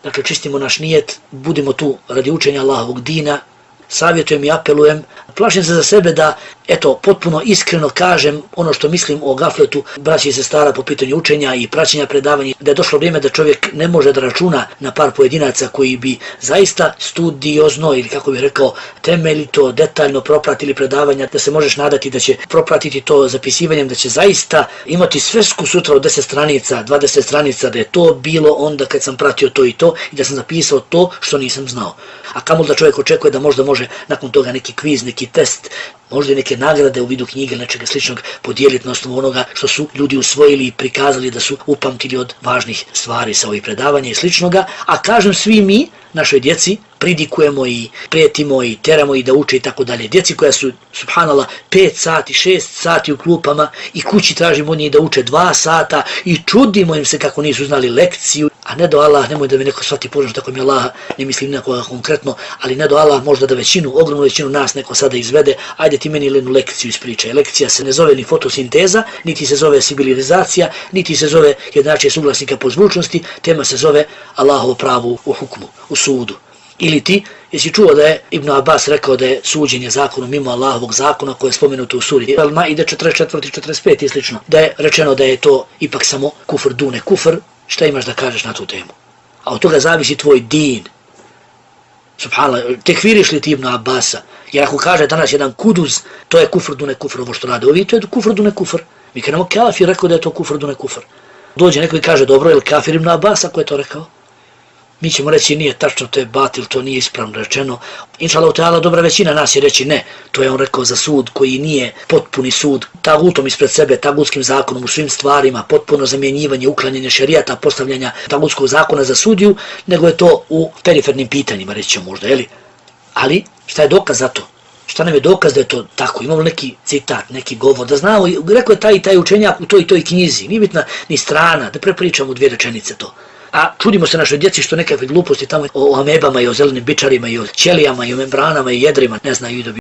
Dakle, čistimo naš nijet, budimo tu radi učenja Allahovog dina, savjetujem i apelujem. Plašim se za sebe da, potpuno iskreno kažem ono što mislim o gafletu braći i sestara po pitanju učenja i praćenja predavanja, da je došlo vrijeme da čovjek ne može da računa na par pojedinaca koji bi zaista studiozno ili kako bih rekao temeljito, detaljno propratili predavanja, da se možeš nadati da će propratiti to zapisivanjem, da će zaista imati svesku sutra od 10 stranica, 20 stranica, da je to bilo onda kad sam pratio to i da sam zapisao to što nisam znao. A kamoli da čovjek očekuje da možda može nakon toga neki kviz, neki test, možda i neke nagrade u vidu knjige ili nečega sličnog podijeliti na osnovu onoga što su ljudi usvojili i prikazali da su upamtili od važnih stvari sa ovih predavanja i sličnoga. A kažem, svi mi, našoj djeci, pridikujemo i prijetimo i teramo i da uče i tako dalje. Djeci koja su, subhanallah, 5 sati, 6 sati u klupama i kući tražimo od njih da uče 2 sata i čudimo im se kako nisu znali lekciju. A ne do Allah, nemoj da mi neko shvati pogrešno, tako mi Allah, ne mislim nekoga konkretno, ali ne do Allah možda da ogromnu većinu nas neko sada izvede, ajde ti meni jednu lekciju ispričaj. Lekcija se ne zove ni fotosinteza, niti se zove sibilizacija, niti se zove jednačije suglasnika po zvučnosti, tema se zove Allahovo pravo u hukmu, u sudu. Ili ti, jesi čuo da je Ibn Abbas rekao da je suđenje zakonom mimo Allahovog zakona koje je spomenuto u suri Al-Maide 44 i 45 i slično, da je rečeno da je to ipak samo kufr dune kufr. Šta imaš da kažeš na tu temu? A od toga zavisi tvoj din. Subhanallah, tekfiriš li ti Ibn Abbasa? Jer ako kaže danas jedan kuduz, to je kufr dune kufr, ovo što rade ovi, to je kufr dune kufr. Mi kažemo kafir rekao da je to kufr dune kufr. Dođe neko i kaže, dobro, je li kafir Ibn Abbas ako je to rekao? Mi ćemo reći nije tačno, to je batil, to nije ispravno rečeno. Inšallahu ta'ala, dobra većina nas će reći ne, to je on rekao za sud koji nije potpuni sud, tagutom ispred sebe, tagutskim zakonom u svim stvarima, potpuno zamjenjivanje, uklanjanje šerijata, postavljanja tagutskog zakona za sudiju, nego je to u perifernim pitanjima, reći ćemo možda, jeli? Ali, šta je dokaz za to? Šta nam je dokaz da je to tako? Imamo neki citat, neki govor, da znamo, rekao je taj i taj učenjak u toj i toj knjizi, nije bitna ni strana, da prepričamo 2 rečenice to. A čudimo se našoj djeci što nekakve gluposti tamo o amebama i o zelenim bičarima i o ćelijama i o membranama i jedrima ne znaju i